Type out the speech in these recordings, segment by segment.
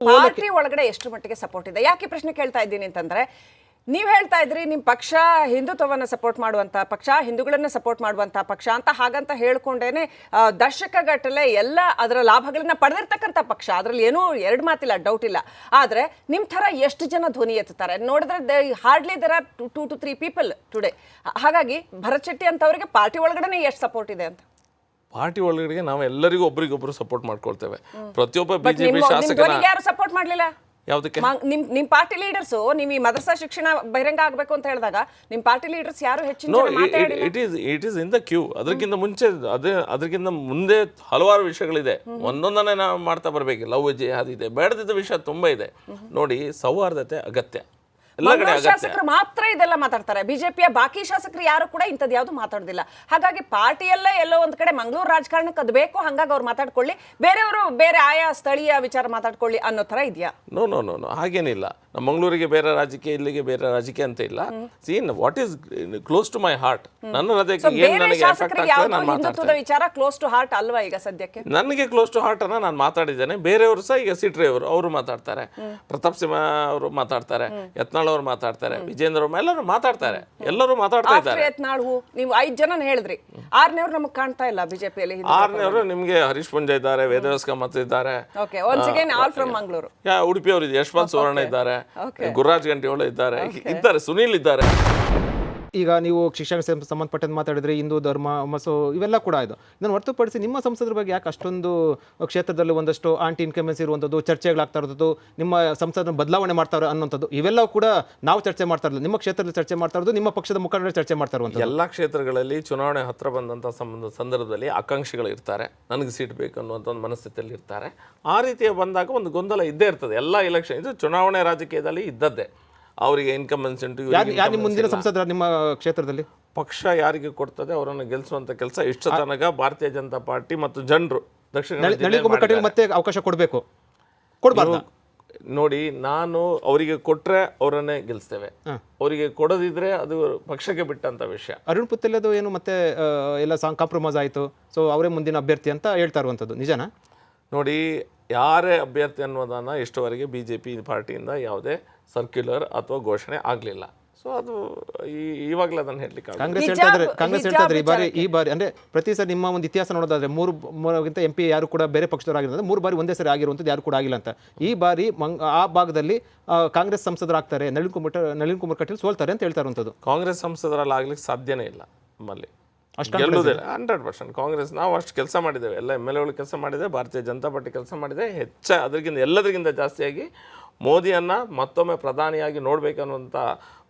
Party ಒಳಗಡೆ ಎಷ್ಟು ಮಟ್ಟಿಗೆ ಸಪೋರ್ಟ್ ಇದೆ? ಯಾಕೆ ಪ್ರಶ್ನೆ ಕೇಳ್ತಾ ಇದ್ದೀನಿ ಅಂತಂದ್ರೆ, ನೀವು ಹೇಳ್ತಾ ಇದ್ರಿ ನಿಮ್ಮ ಪಕ್ಷ ಹಿಂದುತ್ವವನ್ನು ಸಪೋರ್ಟ್ ಮಾಡುವಂತ ಪಕ್ಷ, ಹಿಂದೂಗಳನ್ನ ಸಪೋರ್ಟ್ ಮಾಡುವಂತ ಪಕ್ಷ ಅಂತ ಹಾಗಂತ ಹೇಳ್ಕೊಂಡೇನೆ ದಶಕಗಟ್ಟಲೆ ಎಲ್ಲ ಅದರ ಲಾಭಗಳನ್ನ ಪಡೆದಿರ್ತಕ್ಕಂಥ ಪಕ್ಷ, ಅದರಲ್ಲಿ ಏನೂ ಎರಡು ಮಾತಿಲ್ಲ, ಡೌಟ್ ಇಲ್ಲ. ಆದ್ರೆ ನಿಮ್ಮ ಥರ ಎಷ್ಟು ಜನ ಧ್ವನಿ ಎತ್ತುತ್ತಾರೆ ನೋಡಿದ್ರೆ hardly there are 2 to 3 people today. ಹಾಗಾಗಿ ಭರತ್ ಶೆಟ್ಟಿ ಅಂತವರಿಗೆ ಪಾರ್ಟಿ ಒಳಗಡೆ ಎಷ್ಟು ಸಪೋರ್ಟ್ ಇದೆ ಅಂತ? ಪಾರ್ಟಿ ಒಳಗಡೆ ನಾವು ಎಲ್ಲರಿಗೂ ಒಬ್ರಿಗೊಬ್ರು ಸಪೋರ್ಟ್ ಮಾಡ್ಕೊಳ್ತೇವೆ. ಪ್ರತಿಯೊಬ್ಬ ಬಿಜೆಪಿ ಶಾಸಕರ ಯಾರು ಸಪೋರ್ಟ್ ಮಾಡ್ಲಿಲ್ಲ? ಯಾವುದಕ್ಕೆ? ನಿಮ್ ಪಾರ್ಟಿ ಲೀಡರ್ಸ್ ನೀವು ಈ ಮದರಸಾ ಶಿಕ್ಷಣ ಬಹಿರಂಗ ಆಗಬೇಕು ಅಂತ ಹೇಳಿದಾಗ ನಿಮ್ಮ ಪಾರ್ಟಿ ಲೀಡರ್ಸ್ ಯಾರು ಹೆಚ್ಚಿನ ಮಾತಾಡಿಲ್ಲ? It is in the queue. ಅದಕ್ಕಿಂತ ಮುಂಚೆ ಅದಕ್ಕಿಂತ ಮುಂದೆ ಹಲವಾರು ವಿಷಯಗಳಿದೆ. ಒಂದೊಂದನ್ನೇ ನಾವು ಮಾಡ್ತಾ ಬರಬೇಕು. ಲವ್ ಜಿಹಾದ್ ಇದೆ, ಬೇಡದಿದ್ದ ವಿಷಯ ತುಂಬಾ ಇದೆ. ನೋಡಿ, ಸೌಹಾರ್ದತೆ ಅಗತ್ಯ. ಶಾಸಕರು ಮಾತ್ರ ಇದೆಲ್ಲ ಮಾತಾಡ್ತಾರೆ. ಬಿಜೆಪಿಯ ಬಾಕಿ ಶಾಸಕರು ಯಾರು ಕೂಡ ಇಂಥದ್ದು ಯಾವುದು ಮಾತಾಡೋದಿಲ್ಲ. ಹಾಗಾಗಿ ಪಾರ್ಟಿಯಲ್ಲೇ ಎಲ್ಲೋ ಒಂದ್ ಕಡೆ ಮಂಗಳೂರು ರಾಜಕಾರಣಕ್ಕೆ ಅದು ಬೇಕು, ಹಂಗಾಗಿ ಅವ್ರು ಮಾತಾಡ್ಕೊಳ್ಳಿ, ಬೇರೆಯವರು ಬೇರೆ ಆಯಾ ಸ್ಥಳೀಯ ವಿಚಾರ ಮಾತಾಡ್ಕೊಳ್ಳಿ ಅನ್ನೋ ತರ ಇದೆಯಾ? ನೋ ನೋ ನೋ ನೋ ಹಾಗೇನಿಲ್ಲ. ಮಂಗಳೂರಿಗೆ ಬೇರೆ ರಾಜಕೀಯ, ಇಲ್ಲಿಗೆ ಬೇರೆ ರಾಜಕೀಯ ಅಂತ ಇಲ್ಲ. Seen what is close to my heart. ನನ್ನ ಹೃದಯಕ್ಕೆ ಏನು ನನಗೆ ಎಫೆಕ್ಟ್ ಆಗ್ತದೆ ನಾನು ಮಾತಾಡ್ತೇನೆ. ವಿಚಾರ ಕ್ಲೋಸ್ ಟು ಹಾರ್ಟ್ ಅಲ್ವಾ ಈಗ ಸದ್ಯಕ್ಕೆ? ನನಗೆ ಕ್ಲೋಸ್ ಟು ಹಾರ್ಟ್ ಅನ್ನ ನಾನು ಮಾತಾಡಿದ್ದೇನೆ. ಬೇರೆಯವರು ಸಹ ಈಗ ಸಿಟ್ರಿ ಅವರು ಮಾತಾಡ್ತಾರೆ, ಪ್ರತಾಪ್ ಸಿಂಹ ಅವರು ಮಾತಾಡ್ತಾರೆ, ಯತ್ನಾಳ್ ಅವರು ಮಾತಾಡ್ತಾರೆ, ವಿಜೇಂದ್ರ ಅವರು ಎಲ್ಲರೂ ಮಾತಾಡ್ತಾರೆ, ಎಲ್ಲರೂ ಮಾತಾಡ್ತಾ ಇದ್ದಾರೆ. ಯತ್ನಾಳ್ ನೀವು 5 ಜನ ಹೇಳಿದ್ರಿ, 6ನೇವ್ರು ನಮಗೆ ಕಾಣ್ತಾ ಇಲ್ಲ ಬಿಜೆಪಿಯಲ್ಲಿ. 6ನೇವರು ನಿಮ್ಗೆ ಹರೀಶ್ ಪುಂಜ ಇದ್ದಾರೆ, ವೇದವ್ಯಾಸ್ ಕಾಮತ್ ಇದ್ದಾರೆ, ಆಲ್ ಫ್ರಮ್ ಮಂಗಳೂರು. ಉಡುಪಿ ಅವರು ಇದೆ, ಯಶವಂತ್ ಸುವರ್ಣ ಇದ್ದಾರೆ, ಗುರುರಾಜ್ ಗಂಟಿಹೊಳ ಇದ್ದಾರೆ, ಸುನೀಲ್ ಇದ್ದಾರೆ. ಈಗ ನೀವು ಶಿಕ್ಷಣ ಸಂಬಂಧಪಟ್ಟಂತೆ ಮಾತಾಡಿದ್ರೆ ಹಿಂದೂ ಧರ್ಮ ಮಸೋ ಇವೆಲ್ಲ ಕೂಡ ಇದು. ಇದನ್ನು ಹೊರತುಪಡಿಸಿ ನಿಮ್ಮ ಸಂಸದರ ಬಗ್ಗೆ ಯಾಕೆ ಅಷ್ಟೊಂದು ಕ್ಷೇತ್ರದಲ್ಲಿ ಒಂದಷ್ಟು ಆಂಟಿ ಇನ್ಕಮೆನ್ಸ್ ಇರುವಂಥದ್ದು, ಚರ್ಚೆಗಳಾಗ್ತಾ ಇರೋದು, ನಿಮ್ಮ ಸಂಸದನ ಬದಲಾವಣೆ ಮಾಡ್ತಾರೆ ಅನ್ನೋಂಥದ್ದು, ಇವೆಲ್ಲವೂ ಕೂಡ ನಾವು ಚರ್ಚೆ ಮಾಡ್ತಾ ಇರೋದು, ನಿಮ್ಮ ಕ್ಷೇತ್ರದಲ್ಲಿ ಚರ್ಚೆ ಮಾಡ್ತಾ ಇರೋದು, ನಿಮ್ಮ ಪಕ್ಷದ ಮುಖಂಡರು ಚರ್ಚೆ ಮಾಡ್ತಾ ಇರುವಂಥದ್ದು. ಎಲ್ಲ ಕ್ಷೇತ್ರಗಳಲ್ಲಿ ಚುನಾವಣೆ ಹತ್ರ ಬಂದಂಥ ಸಂದರ್ಭದಲ್ಲಿ ಆಕಾಂಕ್ಷಿಗಳು ಇರ್ತಾರೆ, ನನಗೆ ಸೀಟ್ ಬೇಕು ಅನ್ನುವಂಥ ಒಂದು ಮನಸ್ಥಿತಿಯಲ್ಲಿ ಇರ್ತಾರೆ. ಆ ರೀತಿಯ ಬಂದಾಗ ಒಂದು ಗೊಂದಲ ಇದ್ದೇ ಇರ್ತದೆ. ಎಲ್ಲ ಎಲೆಕ್ಷನ್ ಇದು ಚುನಾವಣೆ ರಾಜಕೀಯದಲ್ಲಿ ಇದ್ದದ್ದೇ. ಅವರಿಗೆ ಇನ್ಕಮೆನ್ಸ್ ಉಂಟು. ಮುಂದಿನ ಸಂಸದರ ನಿಮ್ಮ ಕ್ಷೇತ್ರದಲ್ಲಿ ಪಕ್ಷ ಯಾರಿಗೆ ಕೊಡ್ತದೆ ಅವರನ್ನು ಗೆಲ್ಲಿಸುವಂತ ಕೆಲಸ ಇಷ್ಟು ತನಕ ಭಾರತೀಯ ಜನತಾ ಪಾರ್ಟಿ ಮತ್ತು ಜನರು ದಕ್ಷಿಣ ಮತ್ತೆ ಅವಕಾಶ ಕೊಡಬೇಕು, ಕೊಡಬಾರ್ದು. ನೋಡಿ, ನಾನು ಅವರಿಗೆ ಕೊಟ್ರೆ ಅವರನ್ನೇ ಗೆಲ್ಲಿಸ್ತೇವೆ, ಅವರಿಗೆ ಕೊಡದಿದ್ರೆ ಅದು ಪಕ್ಷಕ್ಕೆ ಬಿಟ್ಟಂತ ವಿಷಯ. ಅರುಣ್ ಪುತ್ತೇಲದು ಏನು ಮತ್ತೆ ಎಲ್ಲ ಕಾಂಪ್ರಮೈಸ್ ಆಯಿತು, ಸೊ ಅವರೇ ಮುಂದಿನ ಅಭ್ಯರ್ಥಿ ಅಂತ ಹೇಳ್ತಾ ಇರುವಂಥದ್ದು ನಿಜನಾ? ನೋಡಿ, ಯಾರೇ ಅಭ್ಯರ್ಥಿ ಅನ್ನೋದನ್ನ ಇಷ್ಟವರೆಗೆ ಬಿಜೆಪಿ ಪಾರ್ಟಿಯಿಂದ ಯಾವುದೇ ಸರ್ಕ್ಯುಲರ್ ಅಥವಾ ಘೋಷಣೆ ಆಗಲಿಲ್ಲ. ಸೊ ಅದು ಇವಾಗಲೇ ಅದನ್ನು ಹೇಳಲಿಕ್ಕೆ ಕಾಂಗ್ರೆಸ್ ಹೇಳ್ತಾ ಇದ್ರೆ ಈ ಬಾರಿ ಅಂದ್ರೆ ಪ್ರತಿ ಸರಿ ನಿಮ್ಮ ಒಂದು ಇತಿಹಾಸ ನೋಡೋದಾದ್ರೆ ಮೂರಕ್ಕಿಂತ MP ಯಾರು ಕೂಡ ಬೇರೆ ಪಕ್ಷದವರಾಗಿರೋದು 3 ಬಾರಿ ಒಂದೇ ಸರಿ ಆಗಿರುವಂಥದ್ದು ಯಾರು ಕೂಡ ಆಗಿಲ್ಲ ಅಂತ. ಈ ಬಾರಿ ಆ ಭಾಗದಲ್ಲಿ ಕಾಂಗ್ರೆಸ್ ಸಂಸದರಾಗ್ತಾರೆ, ನಳಿನ್ ಕುಮಾರ್ ಕಟೀಲ್ ಸೋಲ್ತಾರೆ ಅಂತ ಹೇಳ್ತಾ ಇರುವಂಥದ್ದು. ಕಾಂಗ್ರೆಸ್ ಸಂಸದರಲ್ಲಿ ಆಗ್ಲಿಕ್ಕೆ ಸಾಧ್ಯನೇ ಇಲ್ಲ. ನಮ್ಮಲ್ಲಿ ಗೆಲ್ಲುವುದಿಲ್ಲ 100%. ಕಾಂಗ್ರೆಸ್ ನಾವು ಅಷ್ಟು ಕೆಲಸ ಮಾಡಿದ್ದೇವೆ, ಎಲ್ಲ MLAಗಳು ಕೆಲಸ ಮಾಡಿದೆ, ಭಾರತೀಯ ಜನತಾ ಪಾರ್ಟಿ ಕೆಲಸ ಮಾಡಿದೆ, ಎಲ್ಲದಕ್ಕಿಂತ ಜಾಸ್ತಿಯಾಗಿ ಮೋದಿಯನ್ನ ಮತ್ತೊಮ್ಮೆ ಪ್ರಧಾನಿಯಾಗಿ ನೋಡ್ಬೇಕನ್ನುವಂಥ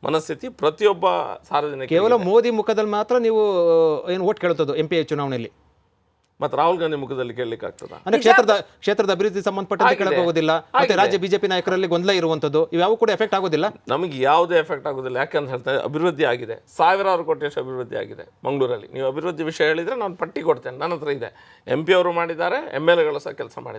ಮನಸ್ಥಿತಿ ಪ್ರತಿಯೊಬ್ಬ ಸಾರ್ವಜನಿಕ. ಕೇವಲ ಮೋದಿ ಮುಖದಲ್ಲಿ ಮಾತ್ರ ನೀವು ಏನು ಓಟ್ ಕೇಳುತ್ತದ್ದು MP ಚುನಾವಣೆಯಲ್ಲಿ, ಮತ್ತೆ ರಾಹುಲ್ ಗಾಂಧಿ ಮುಖದಲ್ಲಿ ಕೇಳಲಿಕ್ಕೆ ಆಗ್ತದ? ಅಂದ್ರೆ ಕ್ಷೇತ್ರದ ಅಭಿವೃದ್ಧಿ ಸಂಬಂಧಪಟ್ಟಂತೆ ಕೇಳಕ್ ಹೋಗೋದಿಲ್ಲ, ಮತ್ತೆ ರಾಜ್ಯ ಬಿಜೆಪಿ ನಾಯಕರಲ್ಲಿ ಗೊಂದಲ ಇರುವಂತದ್ದು, ಇವ್ಯಾವ ಕೂಡ ಎಫೆಕ್ಟ್ ಆಗೋದಿಲ್ಲ. ನಮಗೆ ಯಾವುದೇ ಎಫೆಕ್ಟ್ ಆಗೋದಿಲ್ಲ. ಯಾಕಂತ ಹೇಳ್ತಾರೆ, ಅಭಿವೃದ್ಧಿ ಆಗಿದೆ, 1000 ಕೋಟಿಯಷ್ಟು ಅಭಿವೃದ್ಧಿ ಆಗಿದೆ ಮಂಗಳೂರಲ್ಲಿ. ನೀವು ಅಭಿವೃದ್ಧಿ ವಿಷಯ ಹೇಳಿದ್ರೆ ನಾನು ಪಟ್ಟಿ ಕೊಡ್ತೇನೆ, ನನ್ನ ಹತ್ರ ಇದೆ. MP ಅವರು ಮಾಡಿದ್ದಾರೆ, MLAಗಳು ಸಹ ಕೆಲಸ ಮಾಡಿದ್ದಾರೆ.